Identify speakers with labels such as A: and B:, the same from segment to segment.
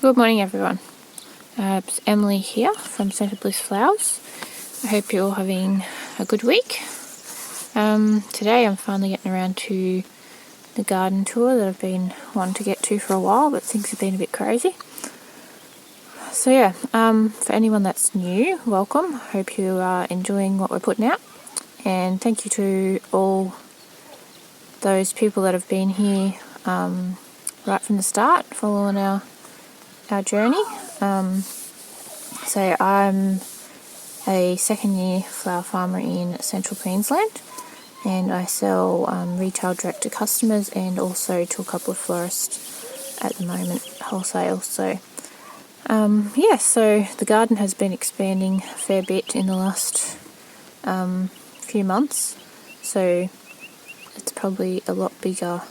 A: Good morning everyone, it's Emily here from Centre Bliss Flowers. I hope you're all having a good week. Today I'm finally getting around to the garden tour that I've been wanting to get to for a while, but things have been a bit crazy. So yeah, for anyone that's new, welcome. Hope you are enjoying what we're putting out, and thank you to all those people that have been here right from the start, following our journey. So I'm a second year flower farmer in central Queensland, and I sell retail direct to customers and also to a couple of florists at the moment, wholesale. So yeah, so the garden has been expanding a fair bit in the last few months, so it's probably a lot bigger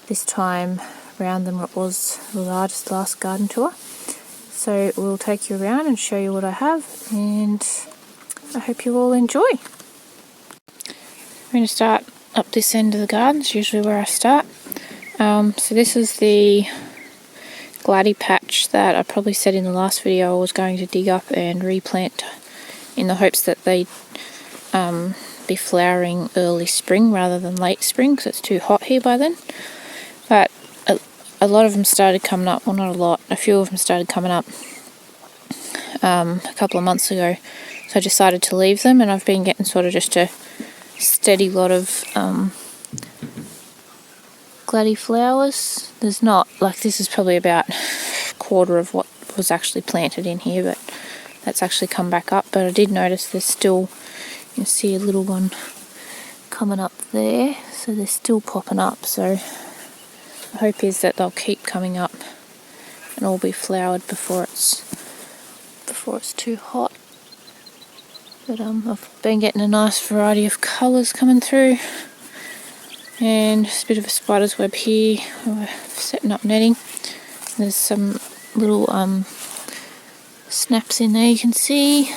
A: this time around than what was the last garden tour. So we'll take you around and show you what I have, and I hope you all enjoy. I'm going to start up this end of the garden. It's usually where I start. So this is the Glady Patch that I probably said in the last video I was going to dig up and replant in the hopes that they'd be flowering early spring rather than late spring, because it's too hot here by then. But a lot of them started coming up, well not a lot, a few of them started coming up a couple of months ago, so I decided to leave them, and I've been getting sort of just a steady lot of glady flowers. There's not, like, this is probably about a quarter of what was actually planted in here, but that's actually come back up. But I did notice there's still, you can see a little one coming up there, so they're still popping up. So the hope is that they'll keep coming up and all be flowered before it's too hot. But I've been getting a nice variety of colours coming through, and just a bit of a spider's web here. We're setting up netting. There's some little snaps in there, you can see.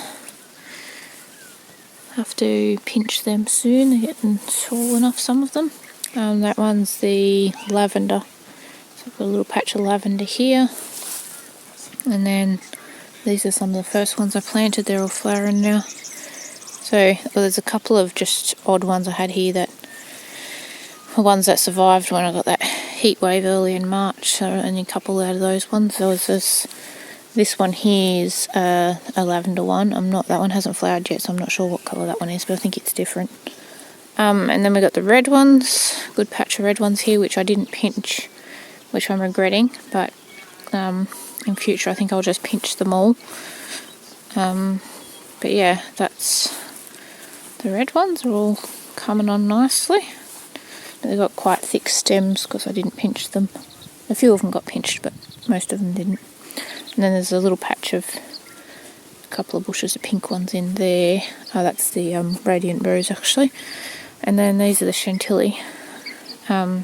A: Have to pinch them soon, they're getting swollen off, some of them. That one's the lavender, so I've got a little patch of lavender here, and then these are some of the first ones I planted. They're all flowering now. So there's a couple of just odd ones I had here that were ones that survived when I got that heat wave early in March, so only a couple out of those ones. There was this one here is a lavender one. That one hasn't flowered yet, so I'm not sure what colour that one is, but I think it's different. And then we got the red ones, good patch of red ones here, which I didn't pinch, which I'm regretting, but in future I think I'll just pinch them all. But yeah, that's the red ones are all coming on nicely. They've got quite thick stems because I didn't pinch them. A few of them got pinched, but most of them didn't. And then there's a little patch of a couple of bushes of pink ones in there. Oh, that's the Radiant Rose actually. And then these are the Chantilly. I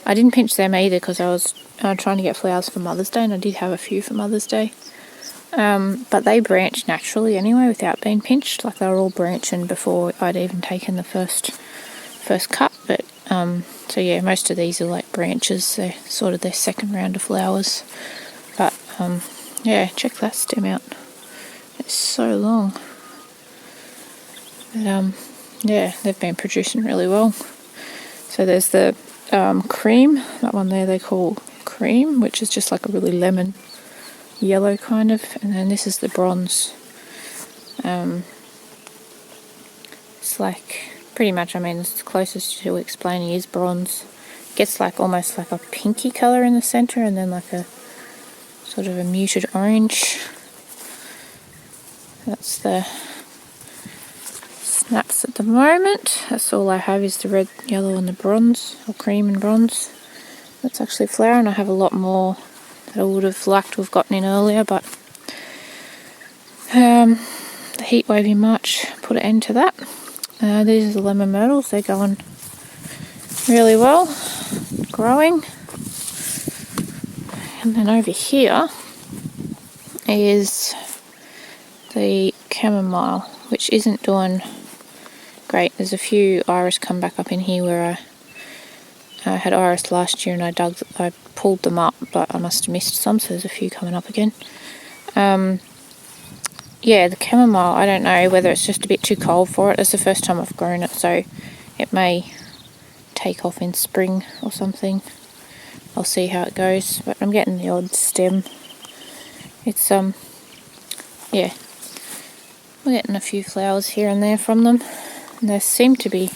A: didn't pinch them either because I was trying to get flowers for Mother's Day, and I did have a few for Mother's Day. But they branch naturally anyway without being pinched. Like, they were all branching before I'd even taken the first cut. But so yeah, most of these are like branches. They're sort of their second round of flowers. But yeah, check that stem out. It's so long. But yeah, they've been producing really well. So there's the cream, that one there they call cream, which is just like a really lemon yellow kind of, and then this is the bronze. It's like pretty much, I mean, it's the closest to explaining is bronze. It gets like almost like a pinky colour in the centre, and then like a sort of a muted orange. That's the snaps at the moment. That's all I have is the red, yellow and the bronze, or cream and bronze. That's actually flowering. I have a lot more that I would have liked to have gotten in earlier, but the heat wave in March put an end to that. These are the lemon myrtles. They're going really well, growing. And then over here is the chamomile, which isn't doing great. There's a few iris come back up in here where
B: I had iris last year and I pulled them up, but I must have missed some, so there's a few coming up again. Yeah, the chamomile, I don't know whether it's just a bit too cold for it. It's the first time I've grown it, so it may take off in spring or something. I'll see how it goes, but I'm getting the odd stem. It's yeah, we're getting a few flowers here and there from them, and they seem to be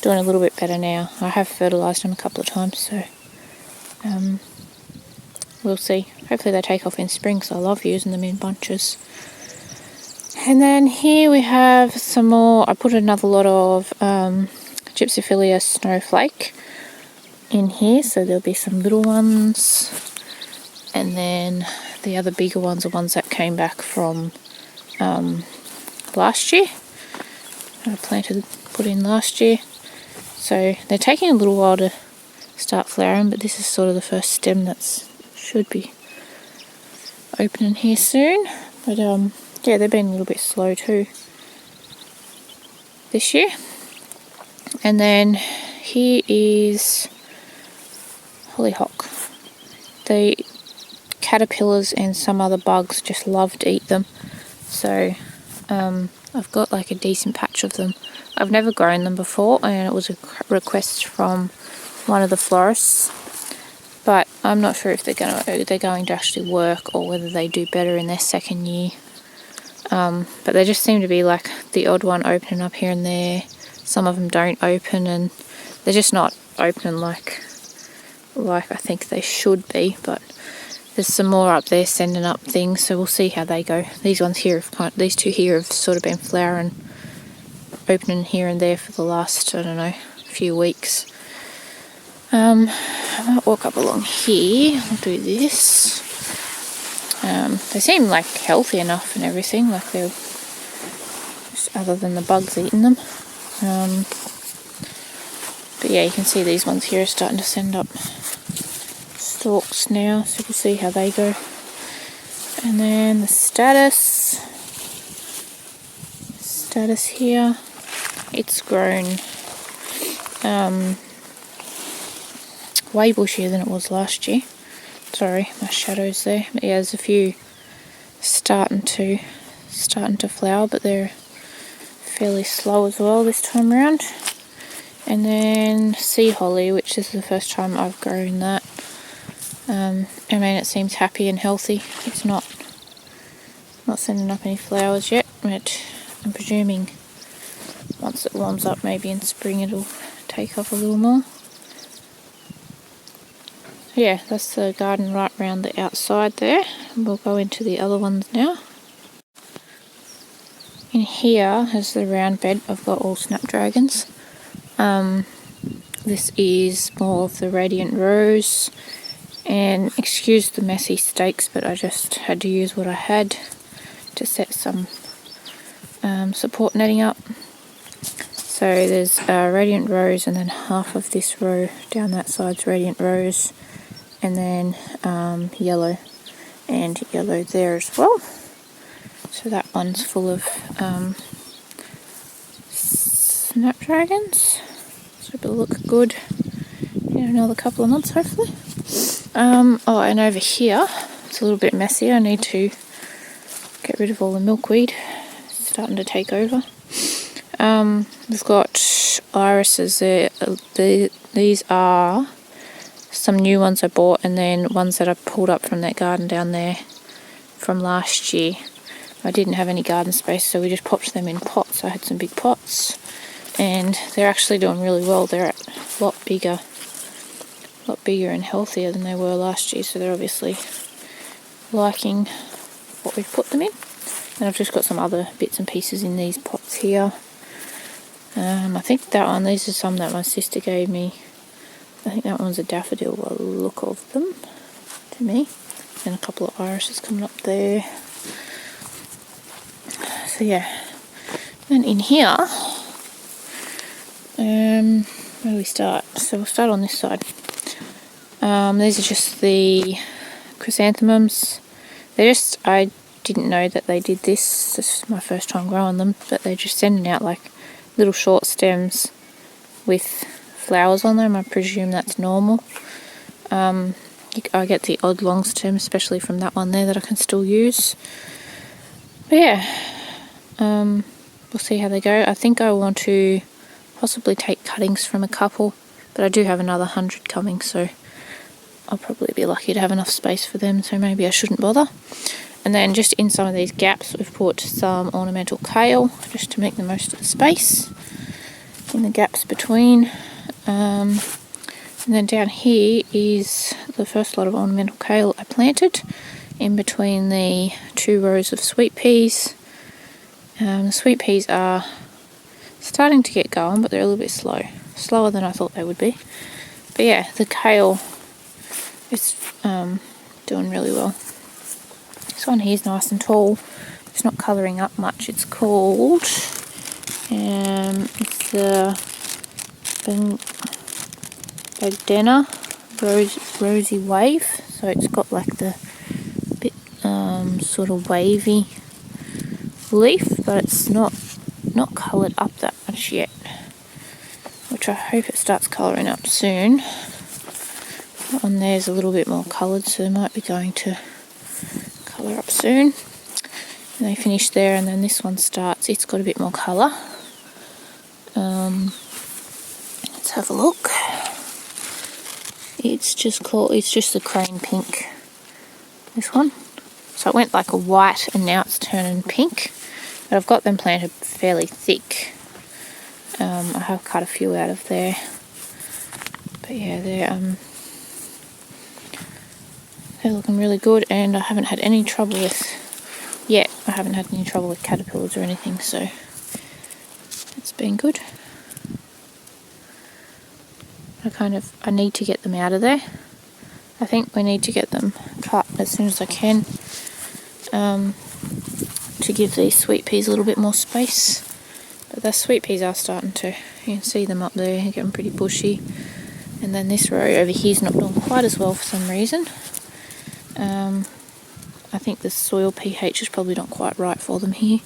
B: doing a little bit better now. I have fertilised them a couple of times, so we'll see. Hopefully they take off in spring, because I love using them in bunches. And then here we have some more. I put another lot of Gypsophilia snowflake in here, so there'll be some little ones, and then the other bigger ones are ones that came back from last year. I put in last year, so they're taking a little while to start flowering, but this is sort of the first stem that should be opening here soon. But yeah, they've been a little bit slow too this year. And then here is Hollyhock. The caterpillars and some other bugs just love to eat them, so I've got like a decent patch of them. I've never grown them before, and it was a request from one of the florists, but I'm not sure if they're going to actually work, or whether they do better in their second year. But they just seem to be like the odd one opening up here and there. Some of them don't open, and they're just not opening like I think they should be. But there's some more up there sending up things, so we'll see how they go. These two here have sort of been flowering, opening here and there for the last, I don't know, few weeks. I might walk up along here. I'll do this. They seem like healthy enough and everything, like they're just, other than the bugs eating them. But yeah, you can see these ones here are starting to send up stalks now, so we'll see how they go. And then the status here, it's grown way bushier than it was last year. Sorry, my shadow's there. But yeah, there's a few starting to flower, but they're fairly slow as well this time around. And then sea holly, which is the first time I've grown that. I mean, it seems happy and healthy. It's not sending up any flowers yet, but I'm presuming once it warms up, maybe in spring, it'll take off a little more. Yeah, that's the garden right round the outside there. We'll go into the other ones now. In here is the round bed. I've got all snapdragons. This is more of the Radiant Rose, and excuse the messy stakes, but I just had to use what I had to set some support netting up. So there's Radiant Rose, and then half of this row down that side's Radiant Rose, and then yellow and yellow there as well. So that one's full of snapdragons. So it'll look good in another couple of months, hopefully. Oh, and over here, it's a little bit messy. I need to get rid of all the milkweed. It's starting to take over. We've got irises there. These are some new ones I bought, and then ones that I pulled up from that garden down there from last year. I didn't have any garden space, so we just popped them in pots. I had some big pots, and they're actually doing really well. They're a lot bigger and healthier than they were last year, so they're obviously liking what we've put them in. And I've just got some other bits and pieces in these pots here. I think these are some that my sister gave me. I think that one's a daffodil by the look of them to me. And a couple of irises coming up there. So yeah. And in here, where do we start? So we'll start on this side. These are just the chrysanthemums. I didn't know that they did this. This is my first time growing them, but they're just sending out like little short stems with flowers on them. I presume that's normal. I get the odd long stem, especially from that one there, that I can still use. But yeah, we'll see how they go. I think I want to possibly take cuttings from a couple, but I do have another 100 coming, so I'll probably be lucky to have enough space for them, so maybe I shouldn't bother. And then just in some of these gaps, we've put some ornamental kale, just to make the most of the space in the gaps between. And then down here is the first lot of ornamental kale I planted in between the 2 rows of sweet peas. The sweet peas are starting to get going, but they're a little bit slower than I thought they would be. But yeah, the kale is doing really well. This one here is nice and tall. It's not colouring up much. It's called it's the Badena Rosy Wave. So it's got like the bit sort of wavy leaf, but it's not coloured up that much yet, which I hope it starts colouring up soon. That one there's a little bit more coloured, so they might be going to colour up soon. And they finish there, and then this one starts. It's got a bit more colour. Let's have a look. It's just the crane pink, this one. So it went like a white and now it's turning pink. But I've got them planted fairly thick. I have cut a few out of there. But yeah, they're looking really good, and I haven't had any trouble with caterpillars or anything, so it's been good. I need to get them out of there. I think we need to get them cut as soon as I can, to give these sweet peas a little bit more space. But the sweet peas are starting to, you can see them up there, getting pretty bushy. And then this row over here is not doing quite as well for some reason. I think the soil pH is probably not quite right for them here.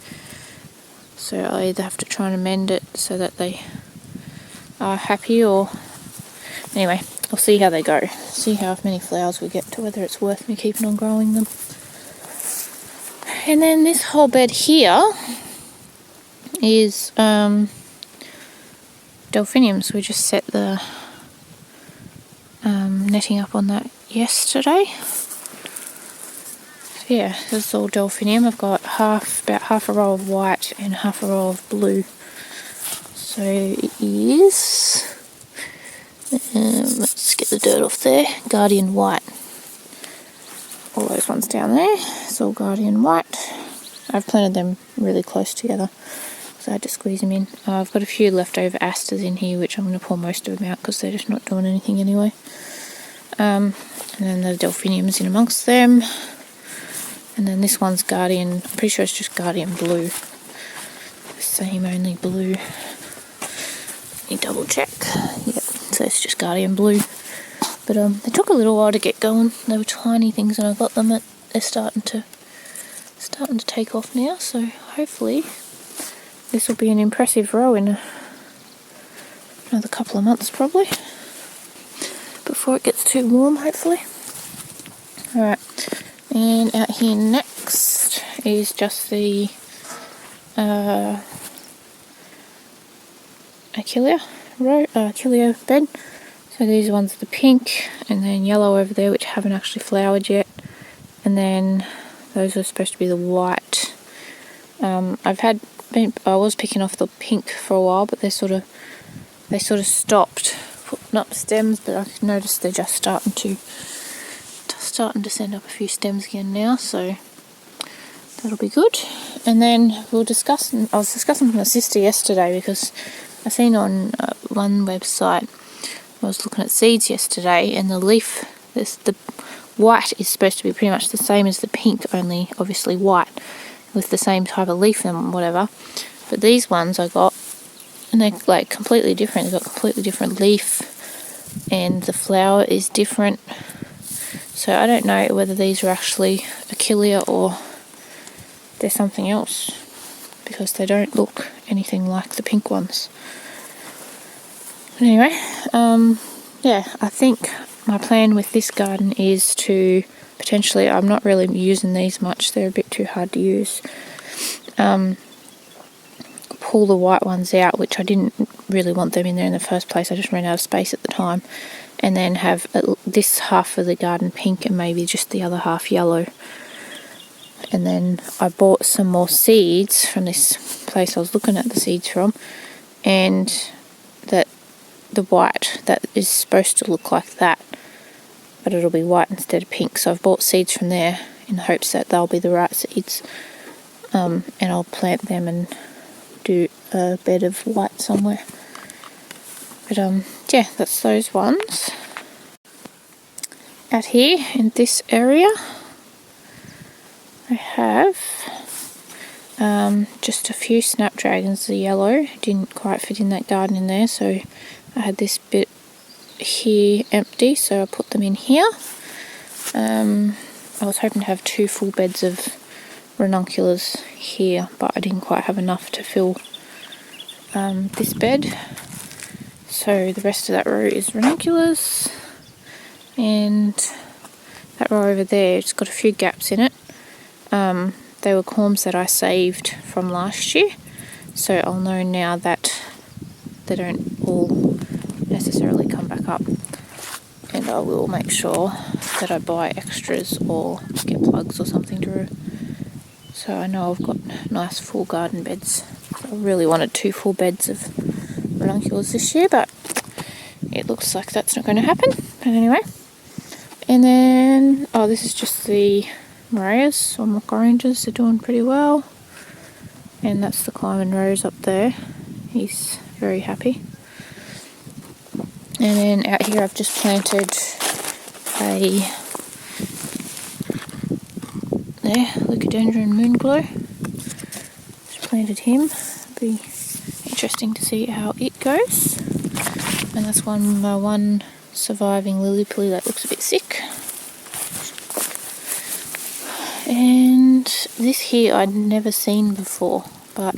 B: So I either have to try and amend it so that they are happy, or anyway, I'll see how they go. See how many flowers we get, to whether it's worth me keeping on growing them. And then this whole bed here is delphiniums. We just set the netting up on that yesterday. So yeah, this is all delphinium. I've got about half a row of white and half a row of blue. So it is, let's get the dirt off there, Guardian White. All those ones down there, it's all Guardian White. I've planted them really close together, so I had to squeeze them in. I've got a few leftover asters in here, which I'm going to pull most of them out because they're just not doing anything anyway. And then the delphiniums in amongst them. And then this one's Guardian, I'm pretty sure it's just Guardian Blue. The same, only blue. Let me double check. Yep, so it's just Guardian Blue. But they took a little while to get going. They were tiny things, and I got them they're starting to take off now, so hopefully this will be an impressive row in another couple of months probably, before it gets too warm, hopefully. Alright, and out here next is just the Achillea bed. So these ones are the pink, and then yellow over there, which haven't actually flowered yet, and then those are supposed to be the white. I was picking off the pink for a while, but they sort of stopped putting up stems. But I noticed they're just starting to send up a few stems again now, so that'll be good. And then I was discussing with my sister yesterday, because I seen on one website, I was looking at seeds yesterday, and the leaf, the white is supposed to be pretty much the same as the pink, only obviously white, with the same type of leaf and whatever. But these ones I got, and they're like completely different. They've got completely different leaf, and the flower is different. So I don't know whether these are actually Achillea or they're something else, because they don't look anything like the pink ones. But anyway, yeah, I think my plan with this garden is to potentially, I'm not really using these much, they're a bit too hard to use, pull the white ones out, which I didn't really want them in there in the first place, I just ran out of space at the time, and then have this half of the garden pink and maybe just the other half yellow. And then I bought some more seeds from this place I was looking at the seeds from, and that the white that is supposed to look like that, but it'll be white instead of pink. So I've bought seeds from there in the hopes that they'll be the right seeds, and I'll plant them and do a bed of white somewhere. But yeah, that's those ones. Out here in this area I have just a few snapdragons. The yellow didn't quite fit in that garden in there, so I had this bit here empty, so I put them in here. I was hoping to have 2 full beds of ranunculus here, but I didn't quite have enough to fill this bed. So the rest of that row is ranunculus, and that row over there, it's got a few gaps in it. They were corms that I saved from last year, so I'll know now that they don't all necessarily come back up, and I will make sure that I buy extras or get plugs or something so I know I've got nice full garden beds. I really wanted 2 full beds of ranunculus this year, but it looks like that's not going to happen. But anyway, and then this is just the Marias or mock oranges. They're doing pretty well, and that's the Salmon Rose up there. He's very happy. And then out here I've just planted Leucadendron Moonglow. Just planted him. It'll be interesting to see how it goes. And that's my one surviving lily pilly that looks a bit sick. And this here I'd never seen before, but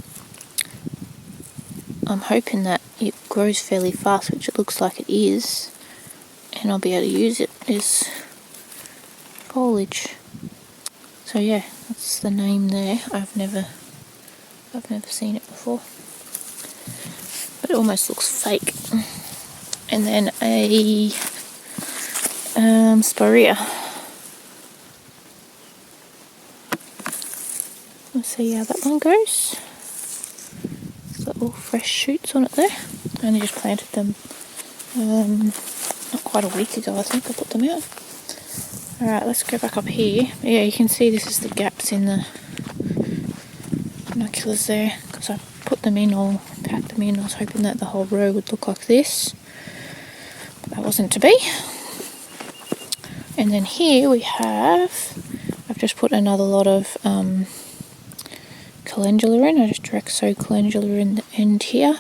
B: I'm hoping that it grows fairly fast, which it looks like it is, and I'll be able to use it as foliage. So yeah, that's the name there. I've never seen it before, but it almost looks fake. And then a Spirea. Let's see how that one goes. Got all fresh shoots on it there. I only just planted them not quite a week ago, I think I put them out. Alright, let's go back up here. Yeah, you can see this is the gaps in the ranunculus there, because I put them in or packed them in. I was hoping that the whole row would look like this, but that wasn't to be. And then here we have, I've just put another lot of calendula in. I just direct sow calendula in the end here.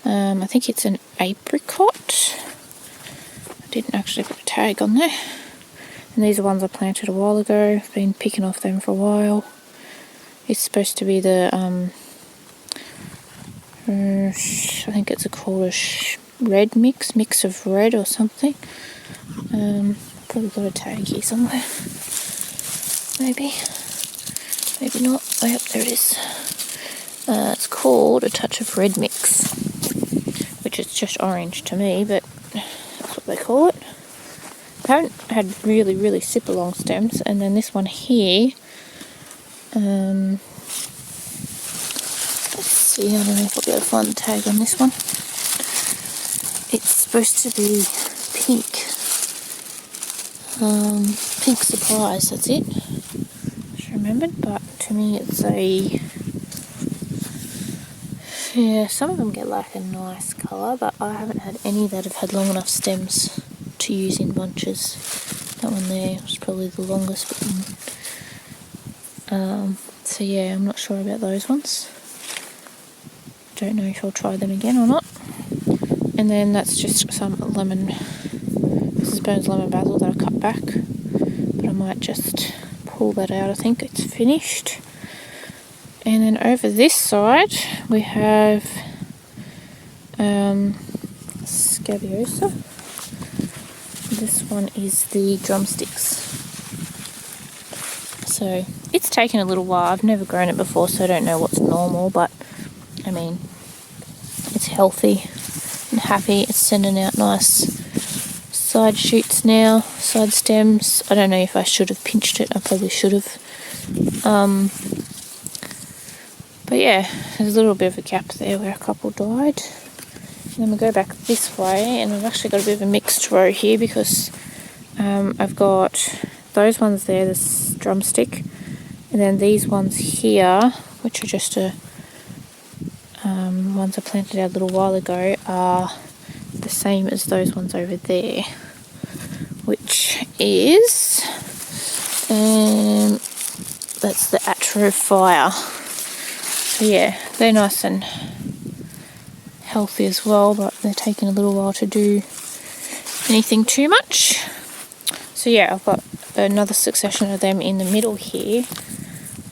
B: I think it's an apricot. I didn't actually put a tag on there. And these are ones I planted a while ago. I've been picking off them for a while. It's supposed to be the I think it's called a red mix of red or something. Probably got a tag here somewhere. Maybe not. Oh, yep, there it is. It's called a touch of red mix, which is just orange to me, but that's what they call it. I haven't had really super long stems. And then this one here, let's see, I don't know if I'll be able to find the tag on this one. It's supposed to be pink. Pink surprise, that's it. Just remembered, but to me it's yeah, some of them get like a nice colour, but I haven't had any that have had long enough stems to use in bunches. That one there was probably the longest one. So yeah, I'm not sure about those ones. Don't know if I'll try them again or not. And then that's just some lemon, Mrs. Burns lemon basil that I cut back, but I might just pull that out. I think it's finished. And then over this side we have Scabiosa. This one is the drumsticks. So it's taken a little while. I've never grown it before, so I don't know what's normal, but I mean, it's healthy and happy. It's sending out nice side shoots now, side stems. I don't know if I should have pinched it. I probably should have. But yeah, there's a little bit of a gap there where a couple died. And then we go back this way, and I've actually got a bit of a mixed row here because I've got those ones there, this drumstick, and then these ones here, which are just ones I planted out a little while ago, are the same as those ones over there, which is that's the Atrophy. So yeah, they're nice and healthy as well, but they're taking a little while to do anything too much. So yeah, I've got another succession of them in the middle here,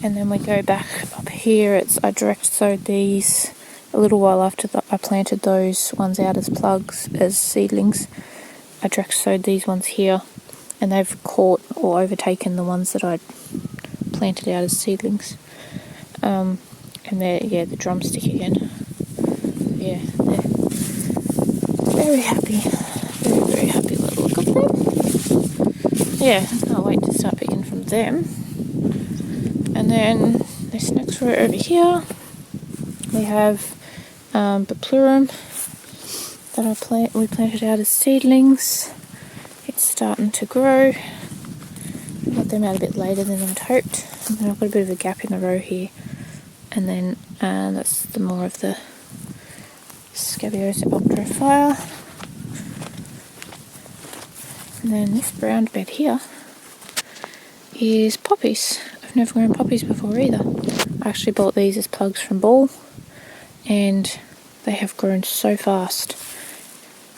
B: and then we go back up here. I direct sowed these a little while after I planted those ones out as plugs, as seedlings. I direct sowed these ones here, and they've caught or overtaken the ones that I'd planted out as seedlings. And they're the drumstick again. Yeah, they're very happy. Very, very happy with the look of them. Yeah, I can't wait to start picking from them. And then this next row over here, we have Baplurum that we planted out as seedlings. It's starting to grow. I got them out a bit later than I'd hoped. And then I've got a bit of a gap in the row here. And then that's the more of the Scabiosa Ultrafire. And then this brown bed here is poppies. I've never grown poppies before either. I actually bought these as plugs from Ball, and they have grown so fast.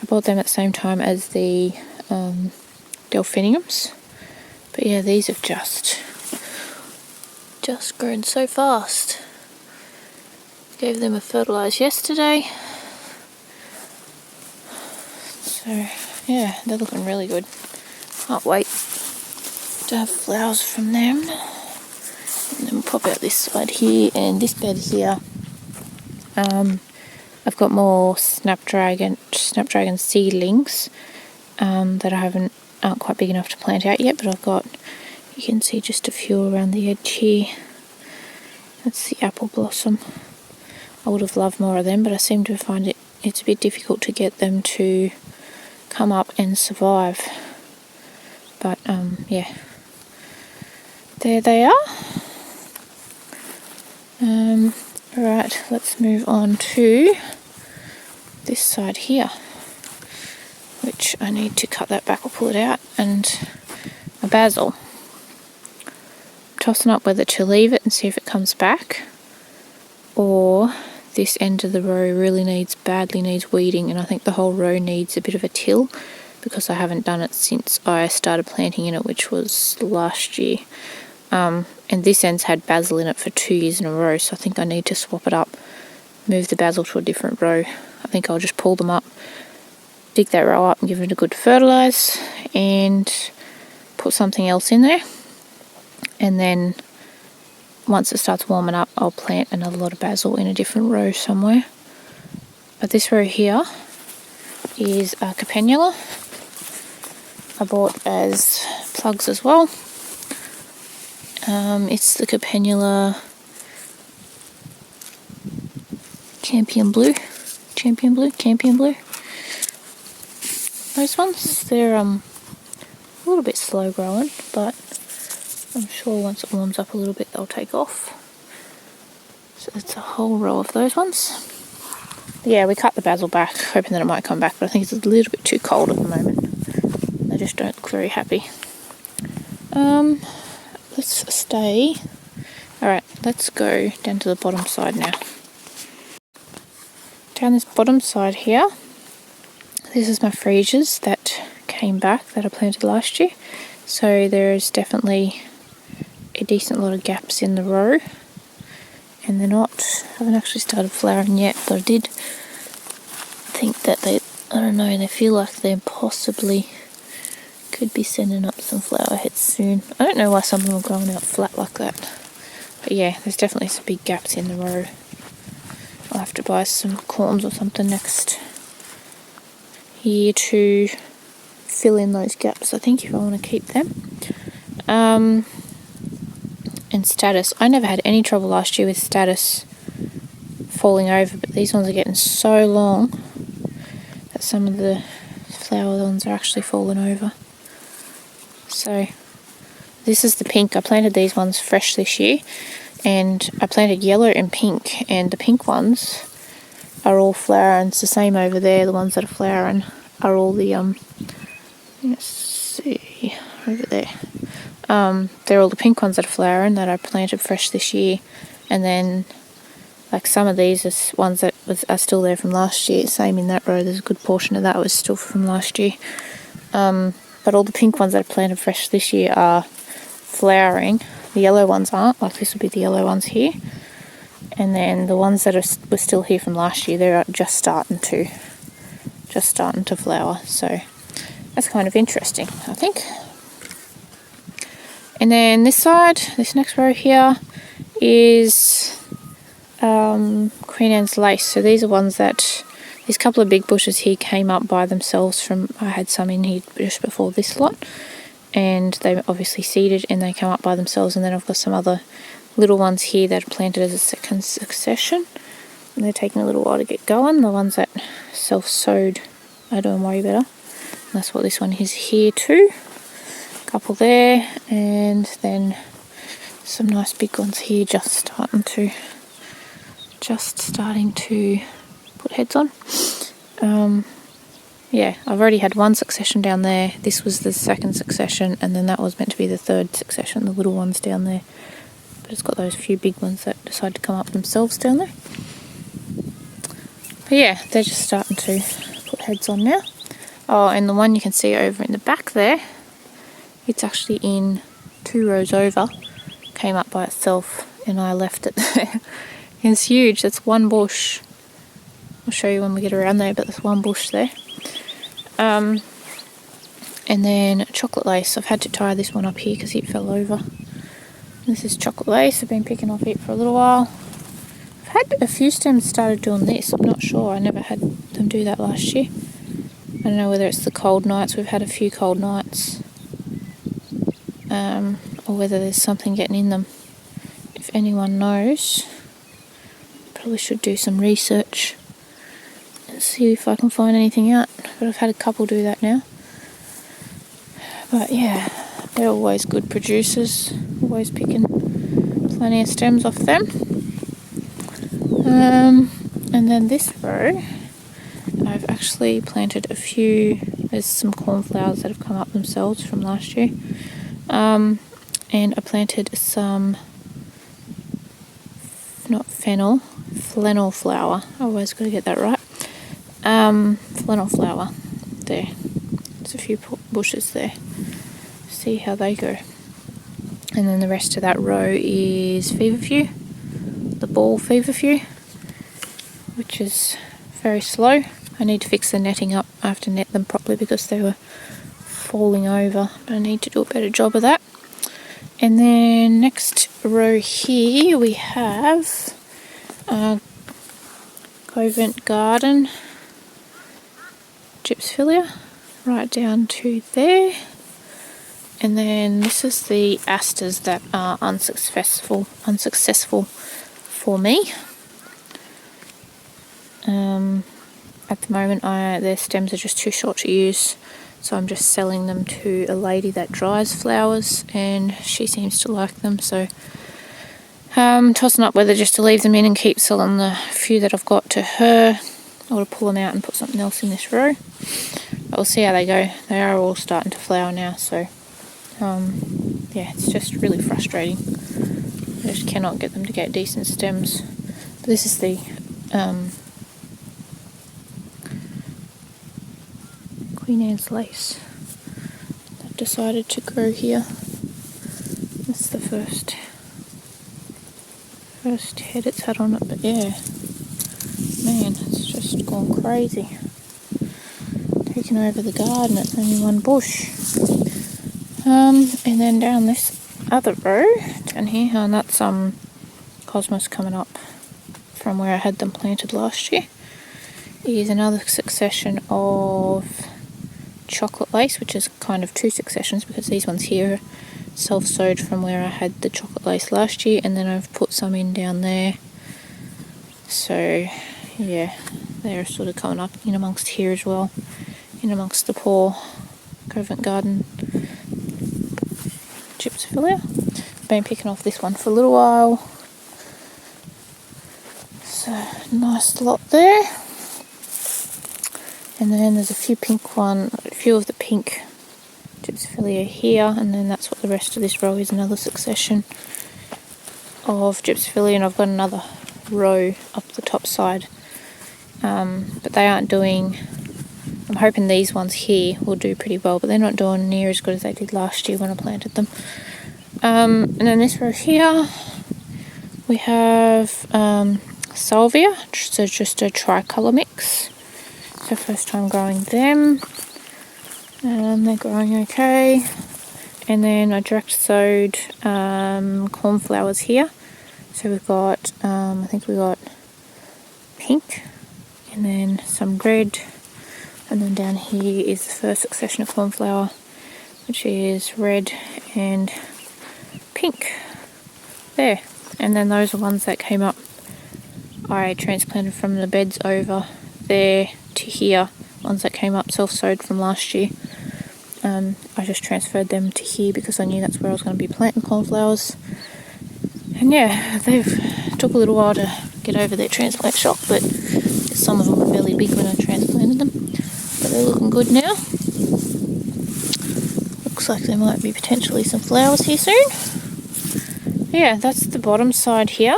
B: I bought them at the same time as the Delphiniums. But yeah, these have just grown so fast. Gave them a fertilise yesterday. So yeah, they're looking really good. Can't wait to have flowers from them. And then we'll pop out this side here, and this bed here. I've got more snapdragon seedlings that aren't quite big enough to plant out yet, but I've got, you can see just a few around the edge here. That's the apple blossom. I would have loved more of them, but I seem to find it's a bit difficult to get them to come up and survive. But yeah, there they are. Alright, let's move on to this side here, which I need to cut that back or pull it out, and a basil. I'm tossing up whether to leave it and see if it comes back, or this end of the row badly needs weeding, and I think the whole row needs a bit of a till because I haven't done it since I started planting in it, which was last year. And this end's had basil in it for 2 years in a row, so I think I need to swap it up, move the basil to a different row. I think I'll just pull them up, dig that row up and give it a good fertilise, and put something else in there. And then once it starts warming up, I'll plant another lot of basil in a different row somewhere. But this row here is a Capenula. I bought as plugs as well. It's the Capenula Champion Blue. Those ones, they're a little bit slow growing, but I'm sure once it warms up a little bit they'll take off. So it's a whole row of those ones. Yeah, we cut the basil back, hoping that it might come back, but I think it's a little bit too cold at the moment. They just don't look very happy. Let's stay. Alright, let's go down to the bottom side now. Down this bottom side here, this is my freesias that came back that I planted last year. So there's definitely a decent lot of gaps in the row, and haven't actually started flowering yet, but I did think that I don't know, they feel like they possibly could be sending up some flower heads soon. I don't know why some of them are growing out flat like that. But yeah, there's definitely some big gaps in the row. I'll have to buy some corms or something next year to fill in those gaps, I think, if I want to keep them. And status. I never had any trouble last year with status falling over, but these ones are getting so long that some of the flower ones are actually falling over. So this is the pink. I planted these ones fresh this year, and I planted yellow and pink, and the pink ones are all flowering. It's the same over there. The ones that are flowering are all the let's see, over there. They're all the pink ones that are flowering that I planted fresh this year, and then like some of these are ones that are still there from last year. Same in that row, there's a good portion of that was still from last year. But all the pink ones that I planted fresh this year are flowering. The yellow ones aren't, like this would be the yellow ones here. And then the ones that were still here from last year, they're just starting to flower. So that's kind of interesting, I think. And then this side, this next row here is Queen Anne's lace. So these are ones that, these couple of big bushes here came up by themselves from, I had some in here just before this lot, and they obviously seeded and they come up by themselves. And then I've got some other little ones here that are planted as a second succession, and they're taking a little while to get going. The ones that self-sowed are doing way better. And that's what this one is here too. A couple there, and then some nice big ones here just starting to put heads on. Yeah, I've already had one succession down there. This was the second succession, and then that was meant to be the third succession, the little ones down there. But it's got those few big ones that decide to come up themselves down there. But yeah, they're just starting to put heads on now. Oh, and the one you can see over in the back there, it's actually in 2 rows over, came up by itself, and I left it there. It's huge. That's one bush. I'll show you when we get around there, but there's one bush there. And then chocolate lace. I've had to tie this one up here because it fell over. This is chocolate lace. I've been picking off it for a little while. I've had a few stems started doing this. I'm not sure. I never had them do that last year. I don't know whether it's the cold nights. We've had a few cold nights. Or whether there's something getting in them. If anyone knows, probably should do some research and see if I can find anything out. But I've had a couple do that now. But yeah, they're always good producers. Always picking plenty of stems off them. And then this row, I've actually planted a few. There's some cornflowers that have come up themselves from last year. And I planted some, not fennel, flannel flower. I always got to get that right. Flannel flower there. There's a few bushes there. See how they go. And then the rest of that row is feverfew, the ball feverfew, which is very slow. I need to fix the netting up. I have to net them properly because they were falling over, but I need to do a better job of that. And then next row here we have Covent Garden Gypsilia right down to there. And then this is the asters that are unsuccessful for me. At the moment their stems are just too short to use, so I'm just selling them to a lady that dries flowers, and she seems to like them, so tossing up whether just to leave them in and keep selling the few that I've got to her, or to pull them out and put something else in this row. But we'll see how they go. They are all starting to flower now, so yeah, it's just really frustrating. I just cannot get them to get decent stems. But this is the Queen Anne's lace that decided to grow here. That's the first head it's had on it, but yeah, man, it's just gone crazy.
A: taken over the garden. It's only one bush. And then down this other row, down here, and that's Cosmos coming up from where I had them planted last year, is another succession of chocolate lace, which is kind of two successions because these ones here are self-sowed from where I had the chocolate lace last year, and then I've put some in down there. So yeah, they're sort of coming up in amongst here as well, in amongst the poor Covent Garden Gypsophilia. Been picking off this one for a little while. So nice lot there. And then there's a few of the pink Gypsophilia here, and then that's what the rest of this row is, another succession of Gypsophilia, and I've got another row up the top side. But they aren't doing, I'm hoping these ones here will do pretty well, but they're not doing near as good as they did last year when I planted them. And then this row here, we have Salvia, so just a tricolour mix. So first time growing them, and they're growing okay. And then I direct sowed cornflowers here. So we've got, I think we got pink, and then some red, and then down here is the first succession of cornflower, which is red and pink there. And then those are ones that came up, I transplanted from the beds over there to here, ones that came up self-sowed from last year. I just transferred them to here because I knew that's where I was going to be planting cornflowers. And yeah, they've took a little while to get over their transplant shock, but some of them were fairly big when I transplanted them. But they're looking good now. Looks like there might be potentially some flowers here soon. Yeah, that's the bottom side here.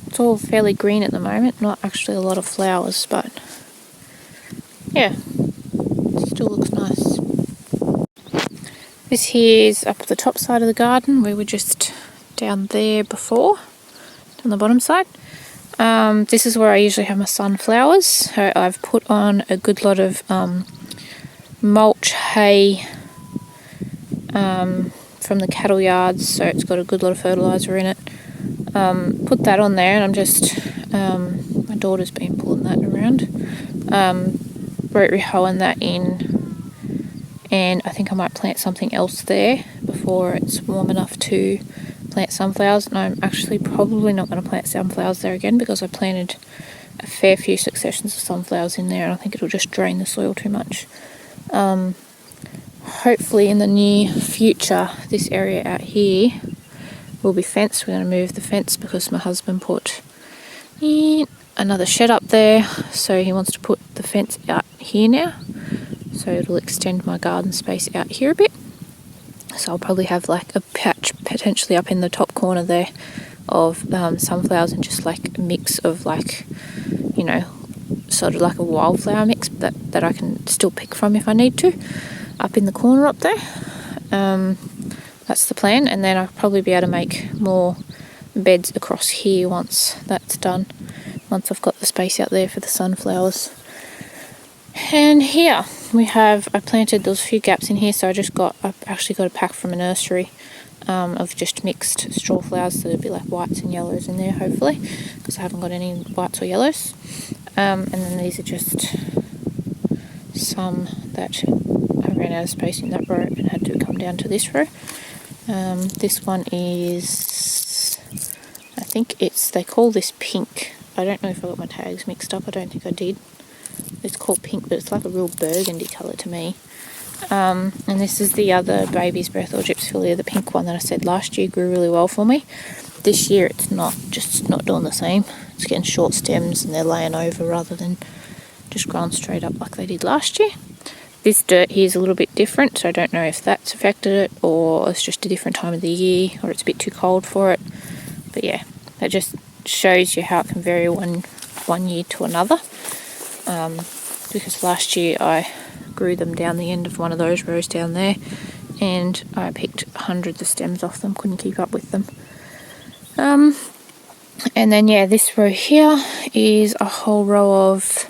A: It's all fairly green at the moment, not actually a lot of flowers, but yeah, it still looks nice. This here is up the top side of the garden. We were just down there before, on the bottom side. This is where I usually have my sunflowers. So I've put on a good lot of mulch hay from the cattle yards, so it's got a good lot of fertiliser in it. Put that on there, and I'm just, my daughter's been pulling that around, rotary hoeing that in, and I think I might plant something else there before it's warm enough to plant sunflowers. And I'm actually probably not going to plant sunflowers there again because I planted a fair few successions of sunflowers in there, and I think it'll just drain the soil too much. Hopefully in the near future, this area out here will be fenced. We're going to move the fence because my husband put in another shed up there, so he wants to put the fence out here now, so it'll extend my garden space out here a bit. So I'll probably have like a patch potentially up in the top corner there of sunflowers, and just like a mix of, like, you know, sort of like a wildflower mix that I can still pick from if I need to, up in the corner up there. That's the plan, and then I'll probably be able to make more beds across here once that's done, once I've got the space out there for the sunflowers. And here we have, I planted those few gaps in here, so I've actually got a pack from a nursery of just mixed straw flowers, so there'll be like whites and yellows in there hopefully, because I haven't got any whites or yellows. And then these are just some that I ran out of space in that row and had to come down to this row. This one is, I think they call this pink. I don't know if I got my tags mixed up. I don't think I did. It's called pink, but it's like a real burgundy colour to me. And this is the other baby's breath or Gypsophilia, the pink one that I said last year grew really well for me. This year it's not doing the same. It's getting short stems and they're laying over rather than just growing straight up like they did last year. This dirt here is a little bit different, so I don't know if that's affected it, or it's just a different time of the year, or it's a bit too cold for it. But yeah, that just shows you how it can vary one year to another. Because last year I grew them down the end of one of those rows down there, and I picked hundreds of stems off them, couldn't keep up with them. And then yeah, this row here is a whole row of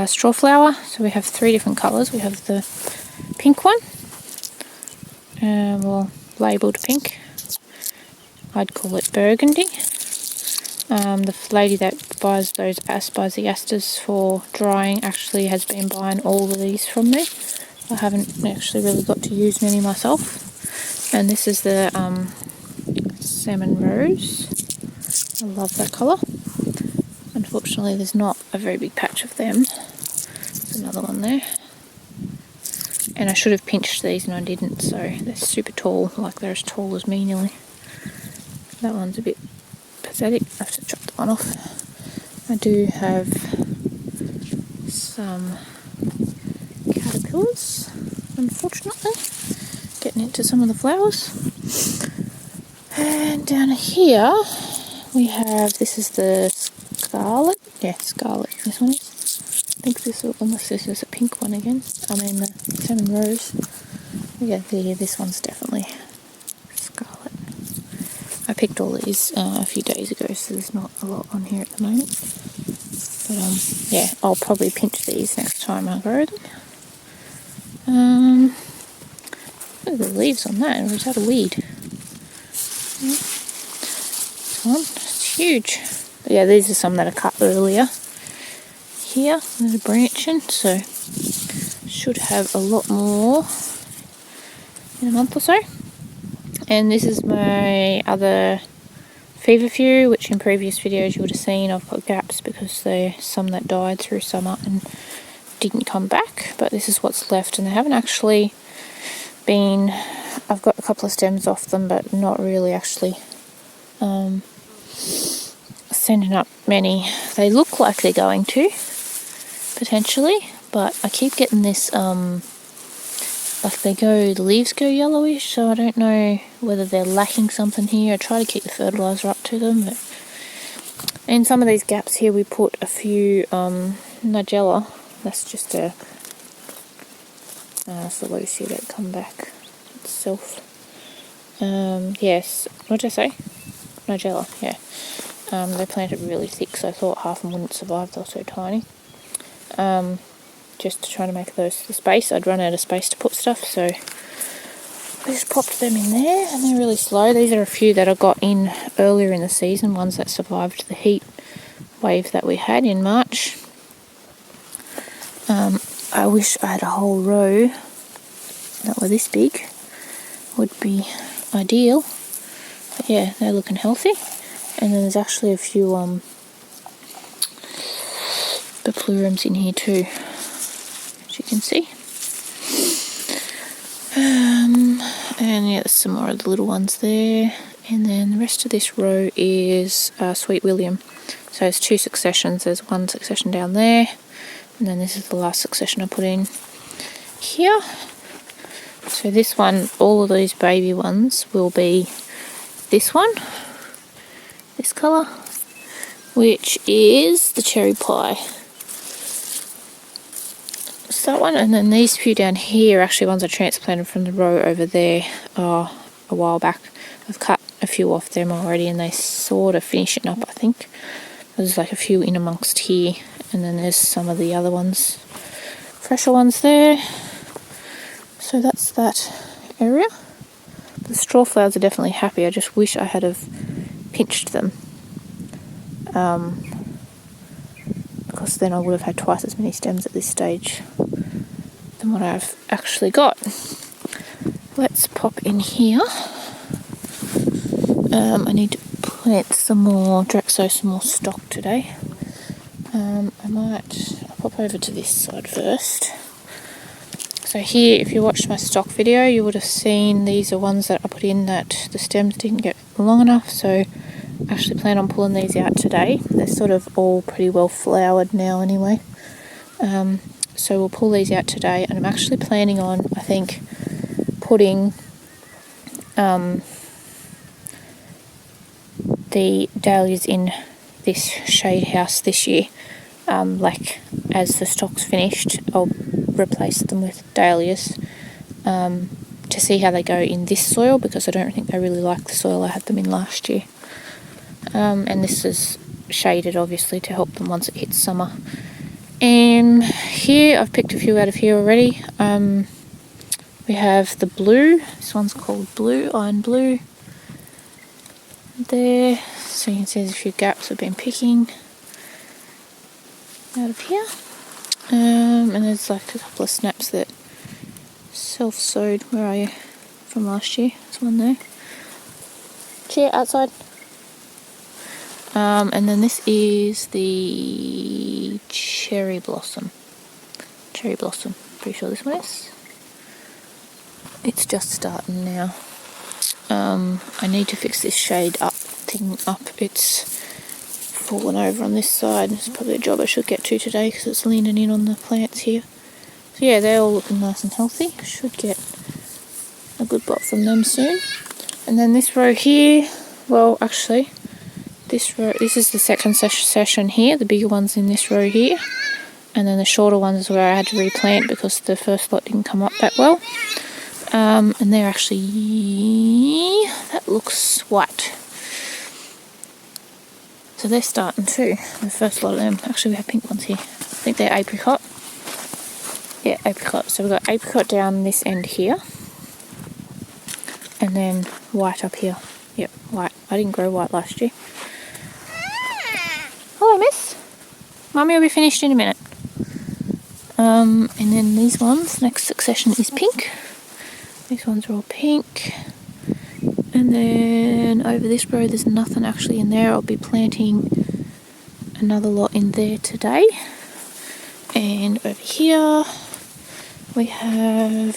B: straw flower. So we have 3 different colours. We have the pink one, well, labelled pink. I'd call it burgundy. The lady that buys the asters for drying actually has been buying all of these from me. I haven't actually really got to use many myself. And this is the Salmon Rose. I love that colour. Unfortunately, there's not a very big patch of them. There's another one there. And I should have pinched these and I didn't, so they're super tall, like they're as tall as me nearly. That one's a bit pathetic. I have to chop that one off. I do have some caterpillars, unfortunately, getting into some of the flowers. And down here we have, this is the scarlet. Yeah, scarlet. This one is. I think this is, unless this is a pink one again. I mean the Salmon Rose. Yeah, this one's definitely scarlet. I picked all these a few days ago, so there's not a lot on here at the moment. But yeah, I'll probably pinch these next time I grow them. Look at the leaves on that, or is that a weed? This one, it's huge. But yeah, these are some that I cut earlier. Here, there's a branching, so should have a lot more in a month or so. And this is my other feverfew, which in previous videos you would have seen I've got gaps because there's some that died through summer and didn't come back, but this is what's left, and they haven't actually been, I've got a couple of stems off them, but not really actually sending up many. They look like they're going to, potentially, but I keep getting this like the leaves go yellowish, so I don't know whether they're lacking something here. I try to keep the fertilizer up to them, but in some of these gaps here we put a few nigella. That's just a celosia that come back itself. Yes, what did I say? Nigella, yeah. They planted really thick, so I thought half of them wouldn't survive, they were so tiny. Just to try to make those the space. I'd run out of space to put stuff, so I just popped them in there, and they're really slow. These are a few that I got in earlier in the season, ones that survived the heat wave that we had in March. I wish I had a whole row that were this big. Would be ideal. But yeah, they're looking healthy. And then there's actually a few Peplurums in here too, as you can see. And yeah, there's some more of the little ones there. And then the rest of this row is Sweet William. So it's 2 successions. There's one succession down there, and then this is the last succession I put in here. So this one, all of these baby ones will be this one, this colour, which is the cherry pie. It's that one, and then these few down here are actually ones I transplanted from the row over there a while back. I've cut a few off them already, and they sort of finishing up, I think. There's like a few in amongst here, and then there's some of the other ones, fresher ones there. So that's that area. The straw flowers are definitely happy. I just wish I had have pinched them, because then I would have had twice as many stems at this stage than what I've actually got. Let's pop in here. I need to plant some more Drexo, some more stock today. I'll pop over to this side first. So here, if you watched my stock video, you would have seen these are ones that I put in that the stems didn't get long enough, so I actually plan on pulling these out today. They're sort of all pretty well flowered now anyway. So we'll pull these out today, and I'm actually planning on, I think, putting the dahlias in this shade house this year. Like as the stock's finished, I'll replace them with dahlias to see how they go in this soil, because I don't think they really like the soil I had them in last year. And this is shaded obviously to help them once it hits summer Here I've picked a few out of here already. We have the blue. This one's called Blue, Iron Blue. There, so you can see there's a few gaps I've been picking out of here. And there's like a couple of snaps that self-sowed. Where are you? From last year. There's one there. Chair outside. And then this is the cherry blossom. Cherry blossom. Pretty sure this one is. It's just starting now. I need to fix this shade thing up. It's fallen over on this side. It's probably a job I should get to today because it's leaning in on the plants here. So yeah, they're all looking nice and healthy. Should get a good lot from them soon. And then this row here, well actually, this is the second session here. The bigger one's in this row here. And then the shorter ones is where I had to replant because the first lot didn't come up that well. And they're actually, that looks white. So they're starting too, the first lot of them. Actually we have pink ones here. I think they're apricot. Yeah, apricot. So we've got apricot down this end here. And then white up here. Yep, white. I didn't grow white last year. Hello, miss. Mummy will be finished in a minute. And then these ones, next succession is pink. These ones are all pink. And then over this row there's nothing actually in there. I'll be planting another lot in there today. And over here we have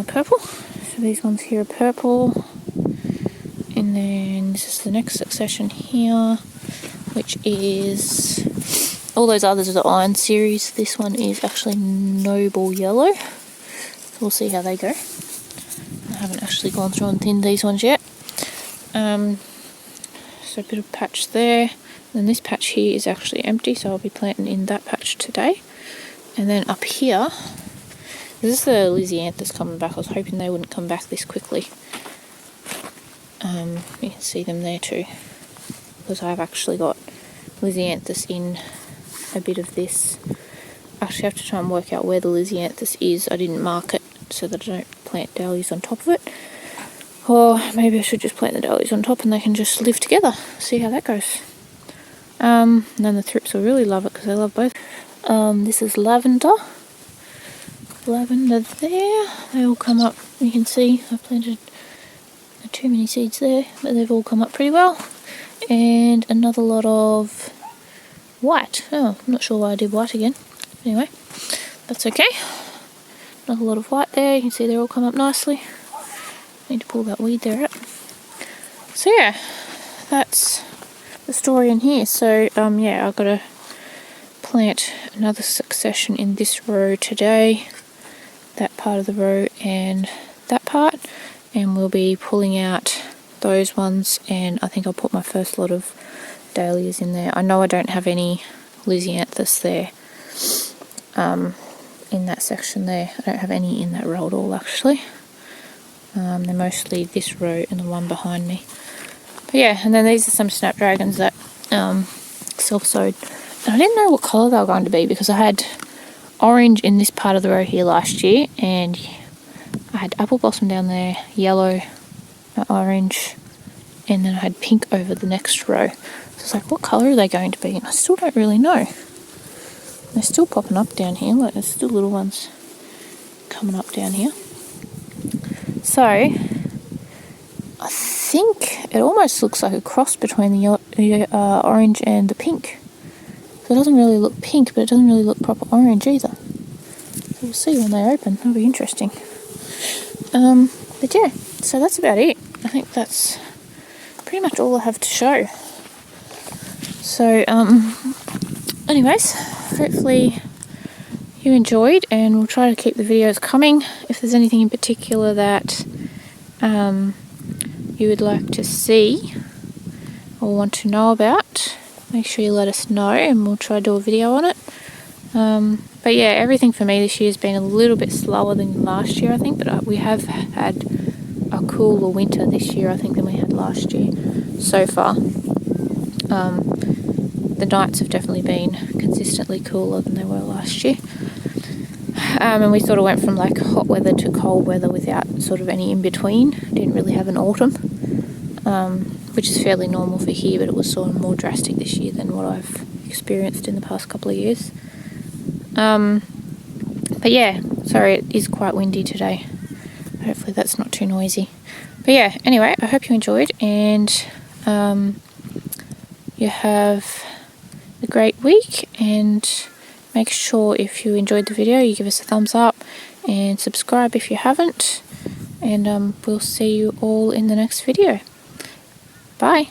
B: purple. So these ones here are purple. And then this is the next succession here, which is, all those others are the Iron series. This one is actually Noble Yellow. So we'll see how they go. I haven't actually gone through and thinned these ones yet. So a bit of patch there. And this patch here is actually empty, so I'll be planting in that patch today. And then up here, this is the Lysianthus coming back. I was hoping they wouldn't come back this quickly. You can see them there too, because I've actually got Lysianthus in a bit of this. I actually have to try and work out where the Lysianthus is. I didn't mark it so that I don't plant dahlias on top of it. Or maybe I should just plant the dahlias on top and they can just live together. See how that goes. And then the thrips will really love it because they love both. This is Lavender. Lavender there. They all come up. You can see I've planted too many seeds there, but they've all come up pretty well. And another lot of white. Oh, I'm not sure why I did white again. Anyway, that's okay. Another lot of white there. You can see they're all come up nicely. Need to pull that weed there out. So yeah, that's the story in here. So yeah, I've got to plant another succession in this row today. That part of the row and that part. And we'll be pulling out those ones, and I think I'll put my first lot of dahlias in there. I know I don't have any Lysianthus there in that section there. I don't have any in that row at all actually. They're mostly this row and the one behind me. But yeah, and then these are some snapdragons that self-sowed. And I didn't know what colour they were going to be because I had orange in this part of the row here last year, and I had apple blossom down there, yellow, orange, and then I had pink over the next row. So I was like, what colour are they going to be? And I still don't really know. They're still popping up down here, like there's still little ones coming up down here. So, I think it almost looks like a cross between the orange and the pink. So it doesn't really look pink, but it doesn't really look proper orange either. So we'll see when they open. That'll be interesting. But yeah, so that's about it. I think that's pretty much all I have to show. So, anyways, hopefully you enjoyed, and we'll try to keep the videos coming. If there's anything in particular that you would like to see or want to know about, make sure you let us know and we'll try to do a video on it. But yeah, everything for me this year has been a little bit slower than last year, I think, but we have had a cooler winter this year, I think, than we had last year so far.
A: the nights have definitely been consistently cooler than they were last year. And we sort of went from like hot weather to cold weather without sort of any in between. Didn't really have an autumn, which is fairly normal for here, but it was sort of more drastic this year than what I've experienced in the past couple of years. But yeah, sorry, it is quite windy today. Hopefully that's not too noisy. But yeah, anyway, I hope you enjoyed, and you have a great week, and make sure if you enjoyed the video you give us a thumbs up and subscribe if you haven't, and we'll see you all in the next video. Bye.